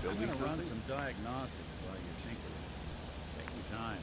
I'm Building gonna run something? some diagnostics while you're tinkering. Take your time.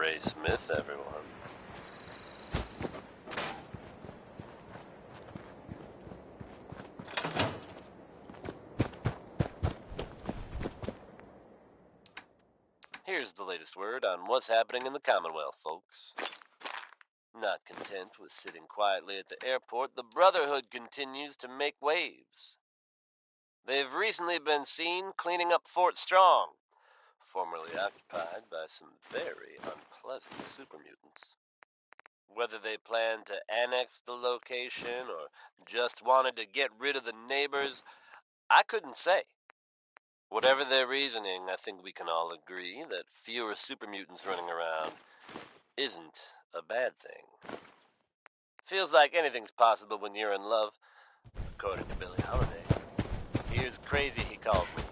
Ray Smith, everyone. Here's the latest word on what's happening in the Commonwealth, folks. Not content with sitting quietly at the airport, the Brotherhood continues to make waves. They've recently been seen cleaning up Fort Strong, formerly occupied by some very unpleasant super mutants. Whether they planned to annex the location or just wanted to get rid of the neighbors, I couldn't say. Whatever their reasoning, I think we can all agree that fewer super mutants running around isn't a bad thing. Feels like anything's possible when you're in love, according to Billie Holiday. Here's crazy, he calls me.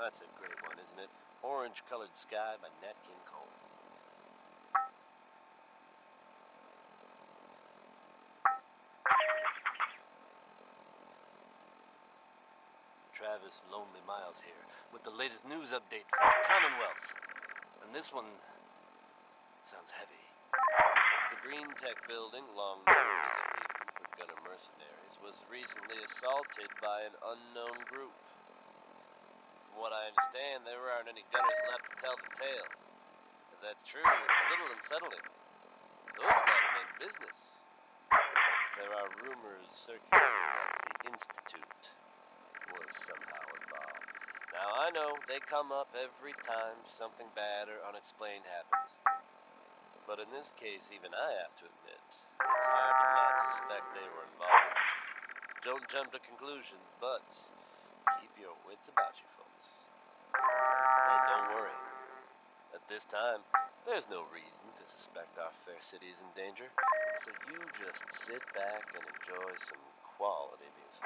That's a great one, isn't it? Orange Colored Sky by Nat King Cole. Travis Lonely Miles here with the latest news update from the Commonwealth. And this one sounds heavy. The Green Tech building, long known as a haven for gunner mercenaries, was recently assaulted by an unknown group. From what I understand, there aren't any gunners left to tell the tale. If that's true, it's a little unsettling. Those guys meant business. There are rumors circulating that the Institute was somehow involved. Now, I know they come up every time something bad or unexplained happens. But in this case, even I have to admit, it's hard to not suspect they were involved. Don't jump to conclusions, but keep your wits about you, folks. And don't worry. At this time, there's no reason to suspect our fair city is in danger, so you just sit back and enjoy some quality music,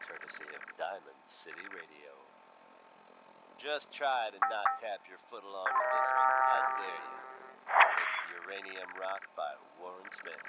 courtesy of Diamond City Radio. Just try to not tap your foot along with this one, I dare you. It's Uranium Rock by Warren Smith.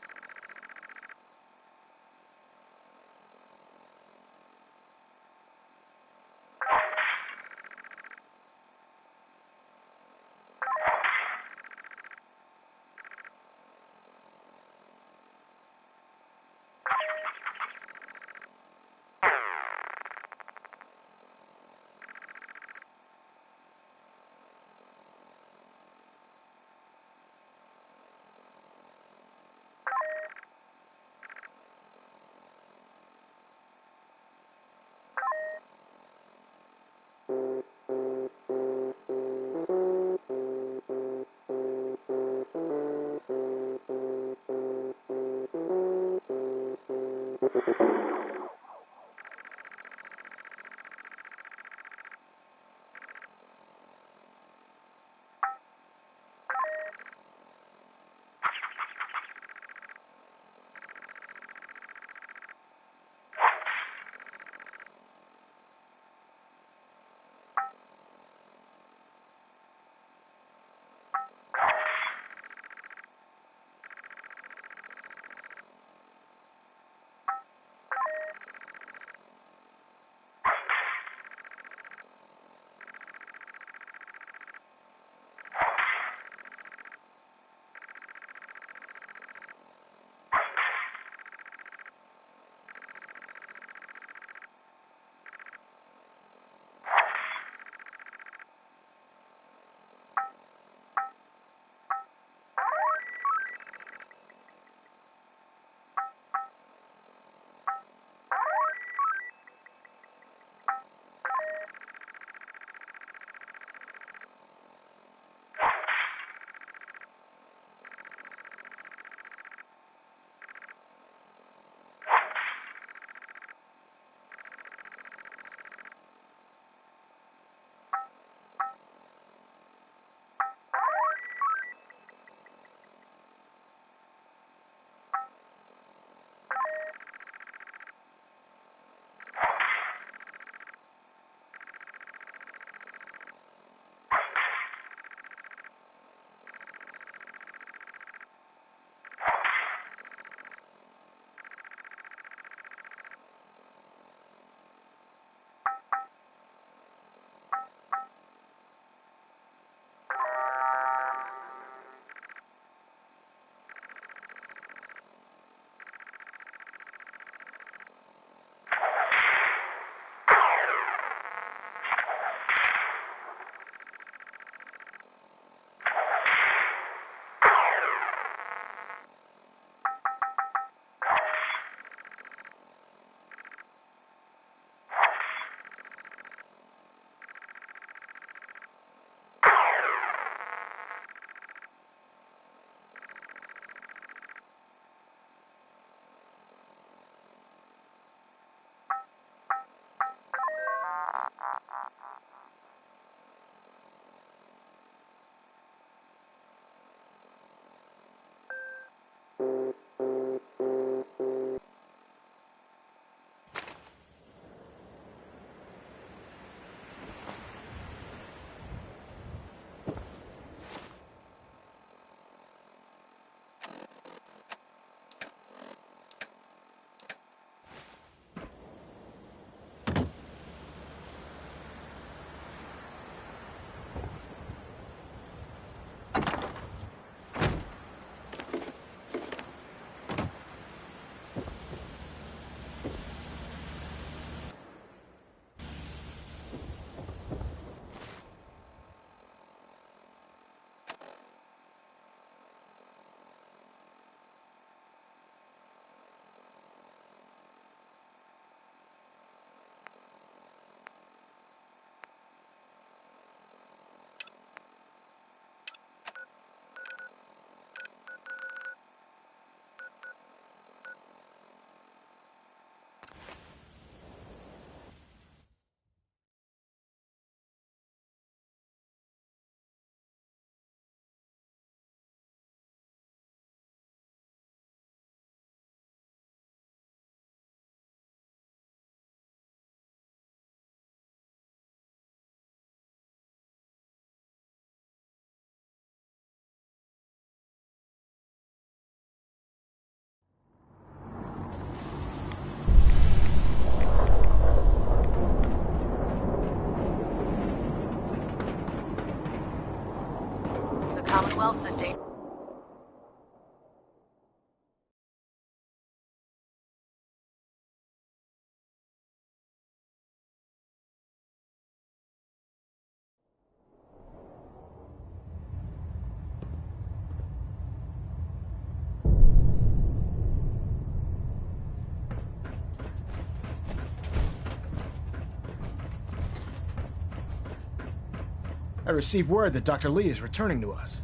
I received word that Dr. Lee is returning to us.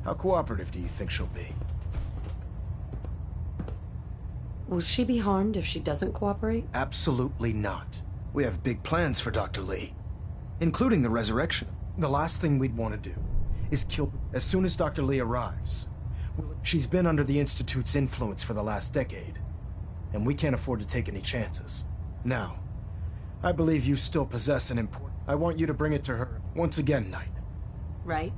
How cooperative do you think she'll be? Will she be harmed if she doesn't cooperate? Absolutely not. We have big plans for Dr. Lee, including the resurrection. The last thing we'd want to do is kill as soon as Dr. Lee arrives. She's been under the Institute's influence for the last decade, and we can't afford to take any chances. Now, I believe you still possess an important... I want you to bring it to her once again, Knight. Right?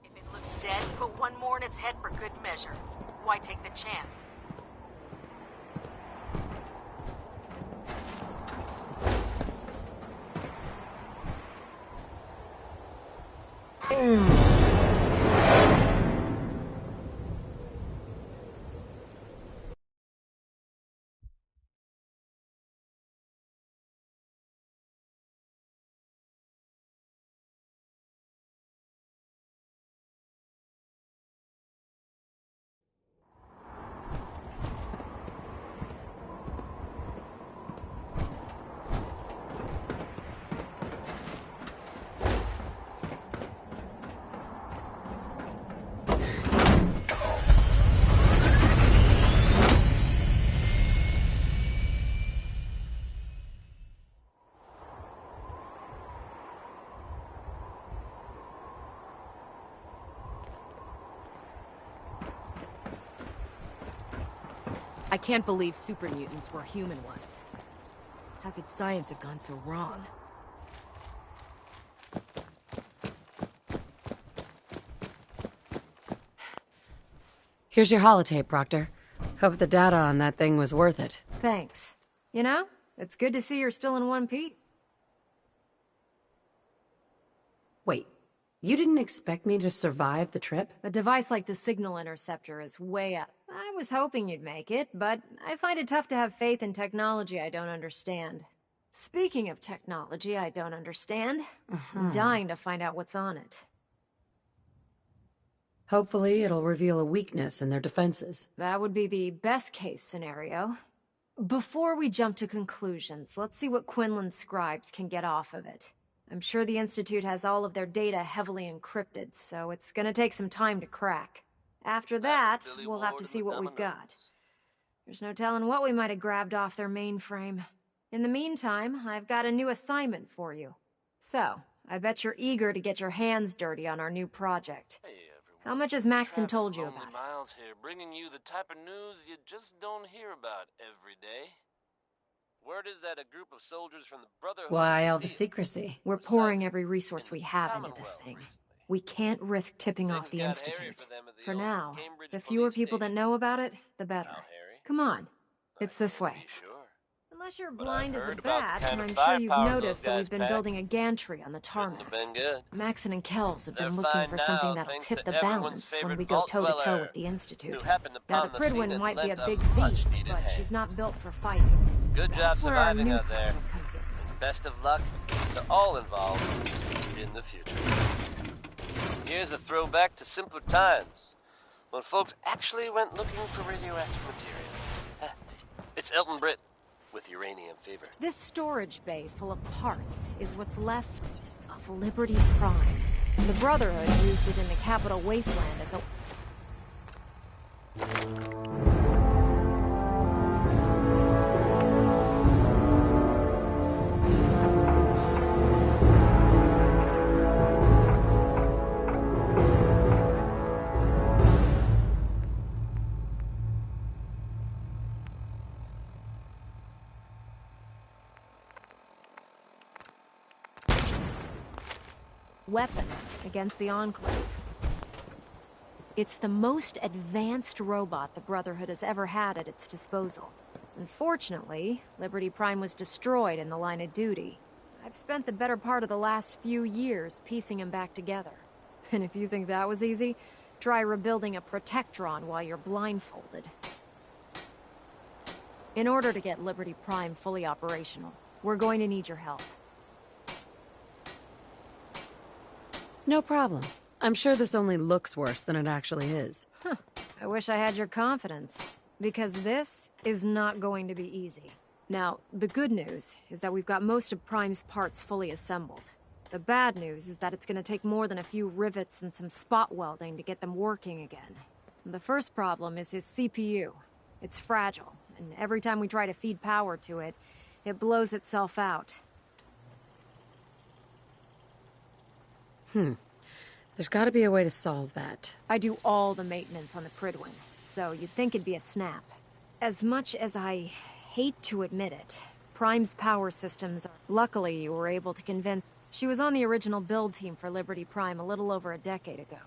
If it looks dead, put one more in its head for good measure. Why take the chance? I can't believe super mutants were human ones. How could science have gone so wrong? Here's your holotape, Proctor. Hope the data on that thing was worth it. Thanks. You know, it's good to see you're still in one piece. Wait, you didn't expect me to survive the trip? A device like the Signal Interceptor is way up. I was hoping you'd make it, but I find it tough to have faith in technology I don't understand. Speaking of technology I don't understand, I'm dying to find out what's on it. Hopefully it'll reveal a weakness in their defenses. That would be the best-case scenario. Before we jump to conclusions, let's see what Quinlan scribes can get off of it. I'm sure the Institute has all of their data heavily encrypted, so it's gonna take some time to crack. After that, we'll have to see what we've got. There's no telling what we might have grabbed off their mainframe. In the meantime, I've got a new assignment for you. So, I bet you're eager to get your hands dirty on our new project. Hey everyone. How much has Maxon Travis told you Lonely about it? Miles here, bringing you the type of news you just don't hear about every day. Word is that a group of soldiers from the Brotherhood Why of all the Steel secrecy? We're were pouring sighted every resource in we the have into this Commonwealth thing. recently. We can't risk tipping off Things the got hairy Institute. for them at the For old now, Cambridge the fewer police people that station. know about it, the better. How hairy? Come on, it's I this can't way. be sure. Unless you're But I've blind as a heard about the bat, kind and of I'm sure you've firepower noticed those that guys we've been pack. building a gantry on the Couldn't have tarmac. been good. Maxon and Kells have They're been looking fine for now, something that'll thanks tip to the everyone's balance when favorite we go vault toe-to-toe dweller, with the Institute. who happened Now, upon the the scene Prydwen and might be a lent big much beast, needed but hand. she's not built for fighting. Good job That's where our surviving new out there. project comes in. Best of luck to all involved in the future. Here's a throwback to simpler times, when folks actually went looking for radioactive material. It's Elton Britt with Uranium Fever. This storage bay full of parts is what's left of Liberty Prime. The Brotherhood used it in the Capital Wasteland as a... weapon against the Enclave. It's the most advanced robot the Brotherhood has ever had at its disposal. Unfortunately, Liberty Prime was destroyed in the line of duty. I've spent the better part of the last few years piecing him back together. And if you think that was easy, try rebuilding a Protectron while you're blindfolded. In order to get Liberty Prime fully operational, we're going to need your help. No problem. I'm sure this only looks worse than it actually is. I wish I had your confidence, because this is not going to be easy. Now, the good news is that we've got most of Prime's parts fully assembled. The bad news is that it's going to take more than a few rivets and some spot welding to get them working again. The first problem is his CPU. It's fragile, and every time we try to feed power to it, it blows itself out. There's gotta be a way to solve that. I do all the maintenance on the Prydwen, so you'd think it'd be a snap. As much as I hate to admit it, Prime's power systems are... Luckily, you were able to convince... She was on the original build team for Liberty Prime a little over a decade ago.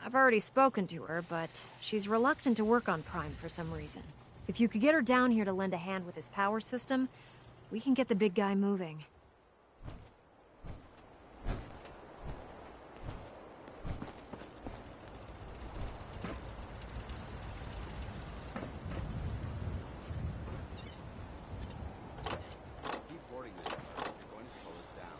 I've already spoken to her, but she's reluctant to work on Prime for some reason. If you could get her down here to lend a hand with his power system, we can get the big guy moving. Keep boarding this car. You're going to slow us down.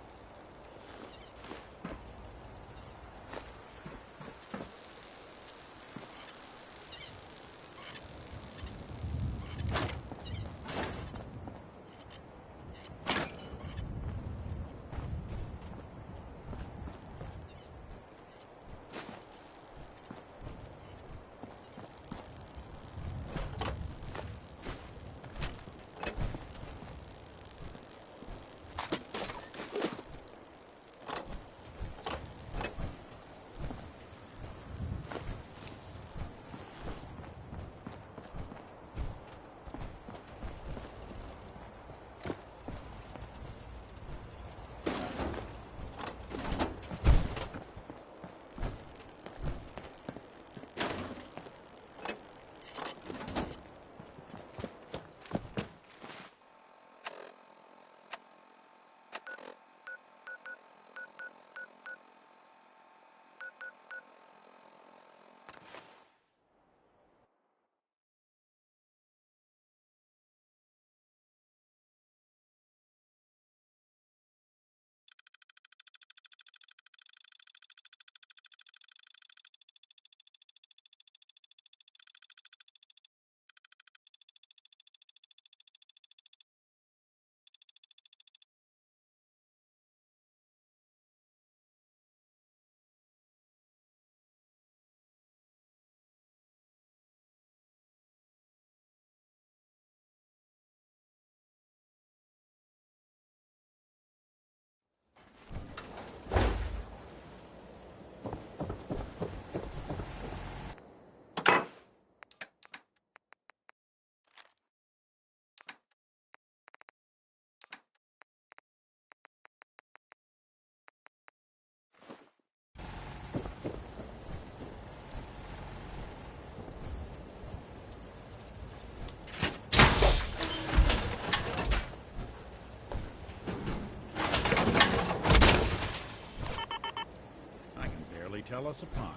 Tell us apart.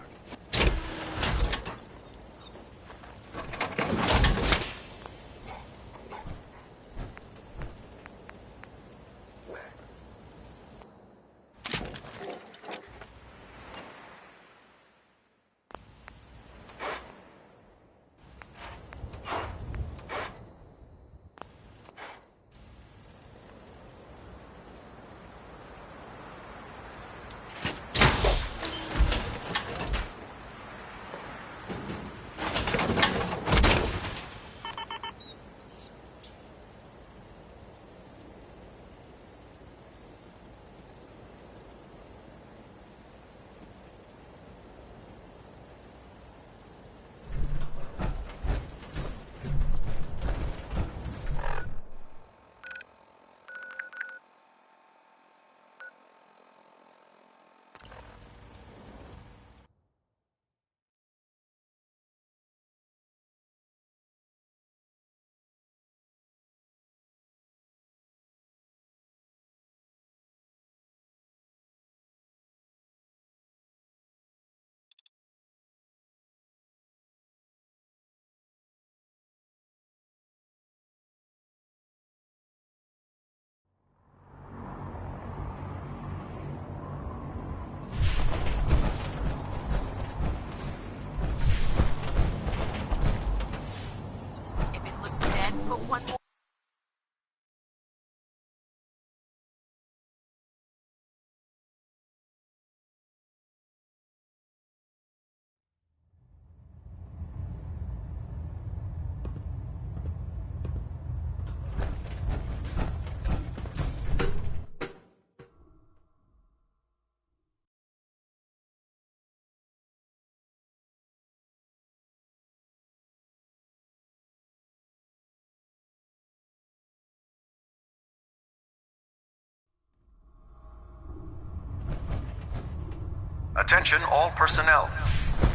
Attention all personnel.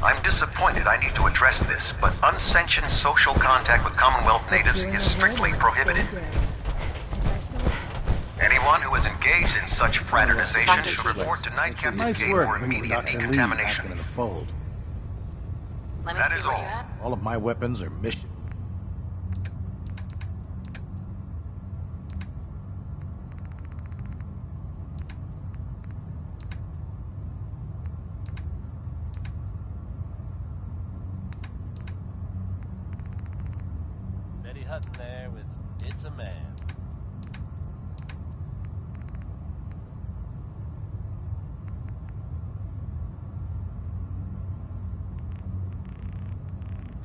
I'm disappointed I need to address this, but unsanctioned social contact with Commonwealth natives is strictly prohibited. Anyone who is engaged in such fraternization should report to Night Captain Nice Gate work for bringing immediate Dr. Lee back decontamination. into the fold. Let me That see is what all. you have. All of my weapons are mission. Betty Hutton there with It's a Man.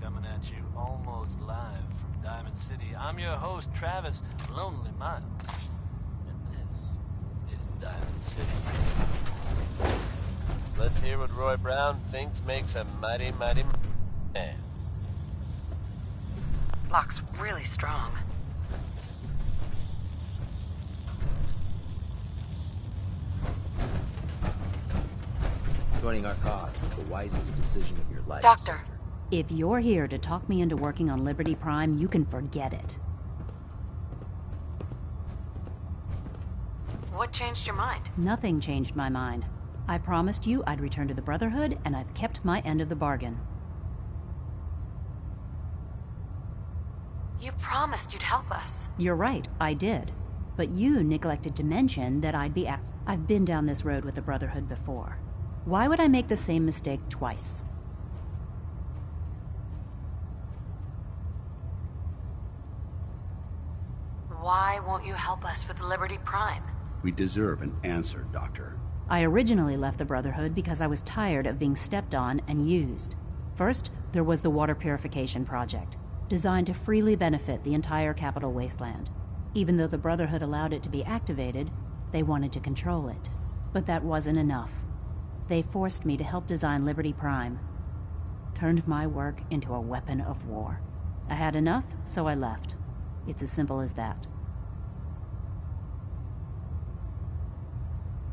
Coming at you almost live from Diamond City. I'm your host, Travis Lonely Miles. And this is Diamond City. Let's hear what Roy Brown thinks makes a mighty, mighty man. Lock's really strong. Joining our cause was the wisest decision of your life, Doctor. sister. If you're here to talk me into working on Liberty Prime, you can forget it. What changed your mind? Nothing changed my mind. I promised you I'd return to the Brotherhood, and I've kept my end of the bargain. You promised you'd help us. You're right, I did. But you neglected to mention that I'd be asked. I've been down this road with the Brotherhood before. Why would I make the same mistake twice? Why won't you help us with Liberty Prime? We deserve an answer, Doctor. I originally left the Brotherhood because I was tired of being stepped on and used. First, there was the Water Purification Project, designed to freely benefit the entire Capital Wasteland. Even though the Brotherhood allowed it to be activated, they wanted to control it. But that wasn't enough. They forced me to help design Liberty Prime. Turned my work into a weapon of war. I had enough, so I left. It's as simple as that.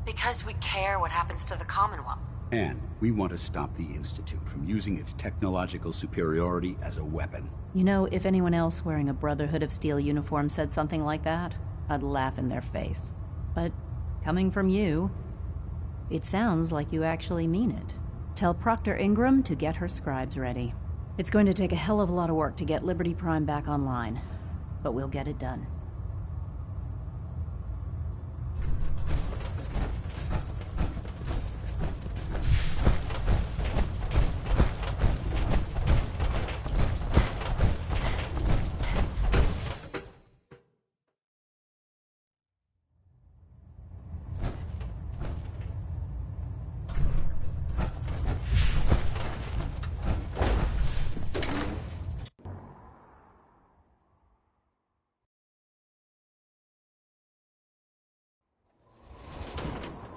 Because we care what happens to the Commonwealth. And we want to stop the Institute from using its technological superiority as a weapon. You know, if anyone else wearing a Brotherhood of Steel uniform said something like that, I'd laugh in their face. But coming from you, it sounds like you actually mean it. Tell Proctor Ingram to get her scribes ready. It's going to take a hell of a lot of work to get Liberty Prime back online, but we'll get it done.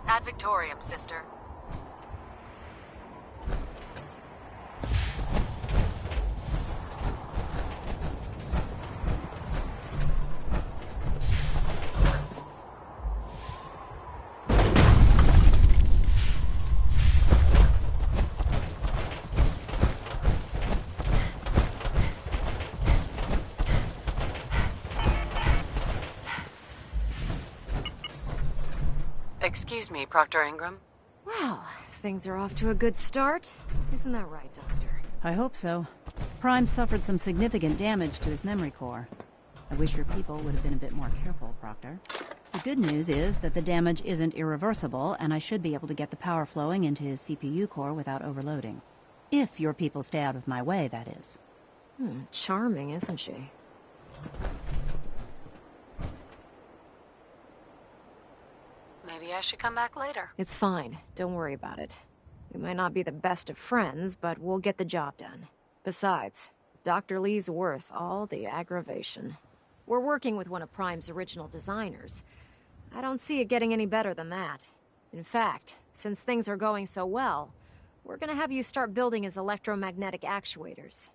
Ad Victoriam, sister. Excuse me, Proctor Ingram. Well, things are off to a good start. Isn't that right, Doctor? I hope so. Prime suffered some significant damage to his memory core. I wish your people would have been a bit more careful, Proctor. The good news is that the damage isn't irreversible, and I should be able to get the power flowing into his CPU core without overloading. If your people stay out of my way, that is. Charming, isn't she? Maybe I should come back later. It's fine. Don't worry about it. We might not be the best of friends, but we'll get the job done. Besides, Dr. Lee's worth all the aggravation. We're working with one of Prime's original designers. I don't see it getting any better than that. In fact, since things are going so well, we're gonna have you start building his electromagnetic actuators.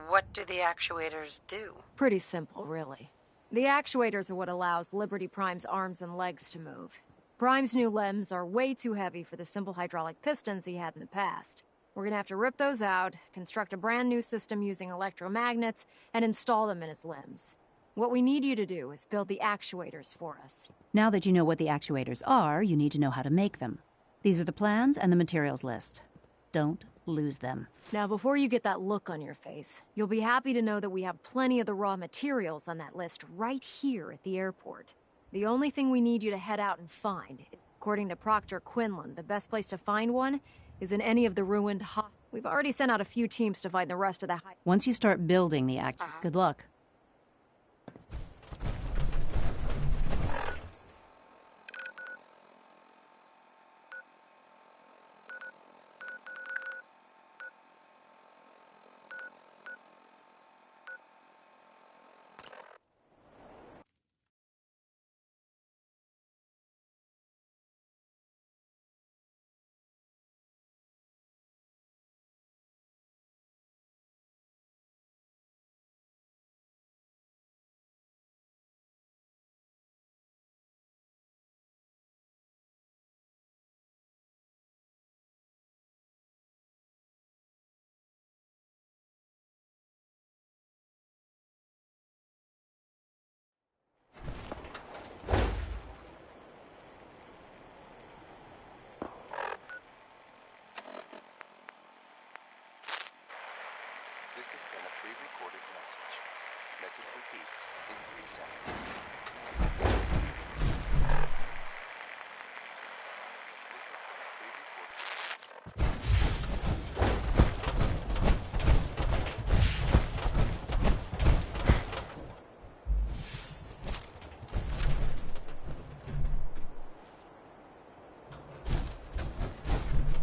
What do the actuators do? Pretty simple, really. The actuators are what allows Liberty Prime's arms and legs to move. Prime's new limbs are way too heavy for the simple hydraulic pistons he had in the past. We're gonna have to rip those out, construct a brand new system using electromagnets, and install them in his limbs. What we need you to do is build the actuators for us. Now that you know what the actuators are, you need to know how to make them. These are the plans and the materials list. Don't lose them. Now, before you get that look on your face, you'll be happy to know that we have plenty of the raw materials on that list right here at the airport. The only thing we need you to head out and find, according to Proctor Quinlan, the best place to find one is in any of the ruined hospitals. We've already sent out a few teams to find the rest of the Once you start building the good luck. This has been a pre-recorded message. Message repeats in 3 seconds. This has been a pre-recorded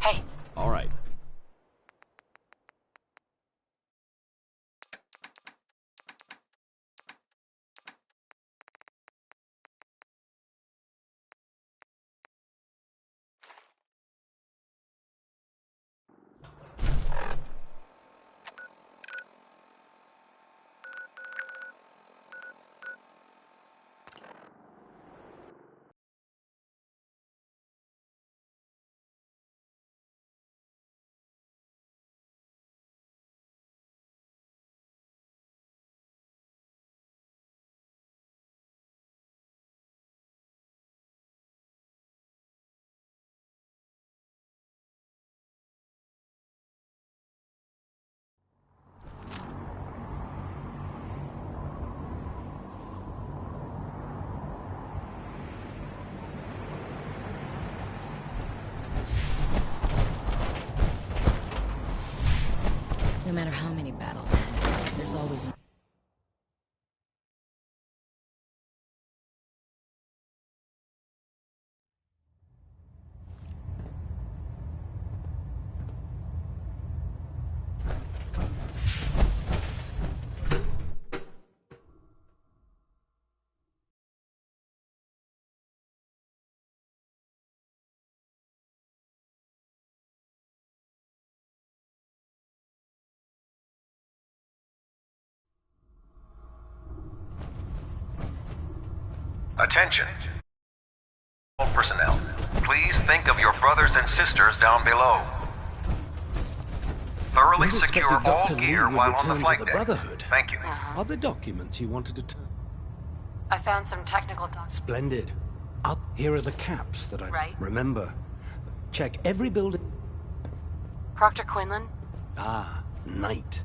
Hey. All right. No matter how many battles, there's always a... Attention. All personnel, please think of your brothers and sisters down below. Thoroughly secure all gear while on the flight deck. Brotherhood. Thank you. Other documents you wanted to turn? I found some technical documents. Splendid. Up here are the caps that I remember. Check every building. Proctor Quinlan? Ah, Knight.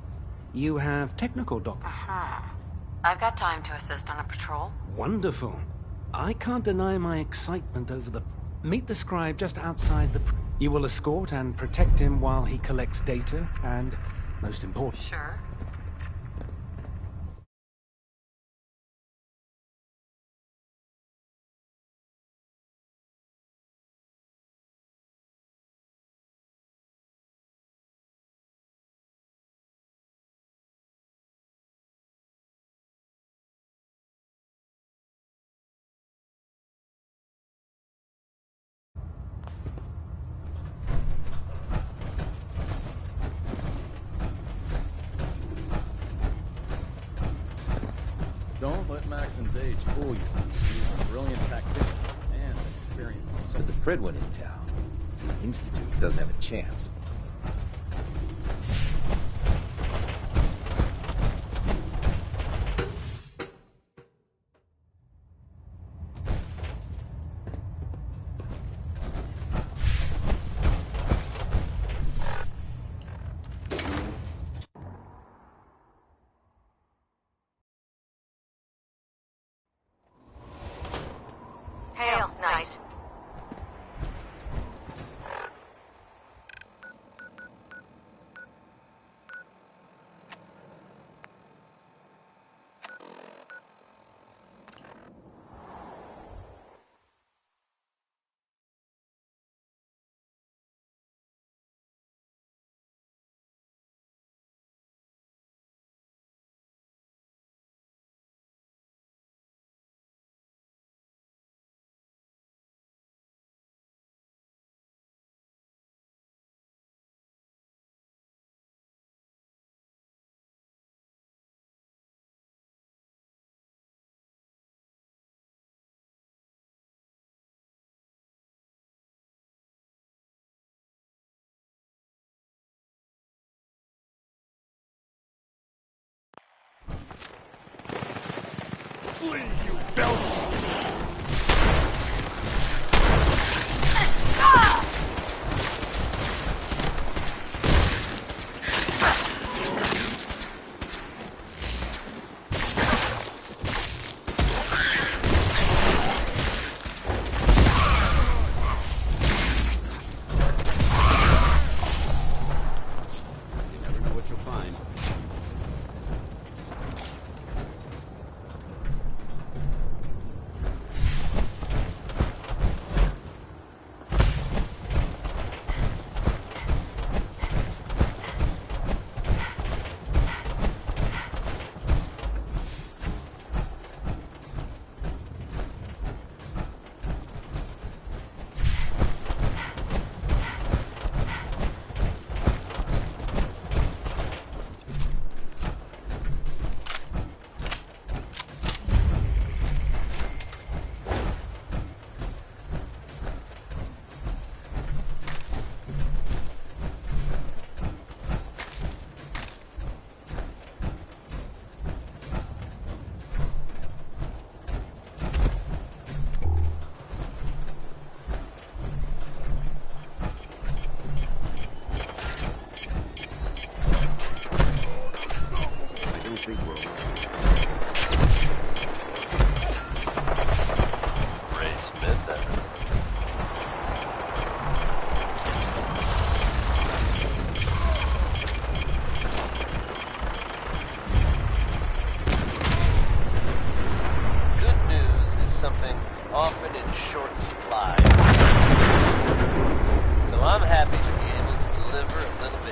You have technical documents. I've got time to assist on a patrol. Wonderful. I can't deny my excitement over the... Meet the scribe just outside the... You will escort and protect him while he collects data and, most important... Sure. Don't let Maxon's age fool you. He's a brilliant tactician and an experience. So the Pridwin in town. The Institute doesn't have a chance. Hail, Knight. Flee, you Belgian! You never know what you'll find. Ray Smith, Good news is something often in short supply. So I'm happy to be able to deliver a little bit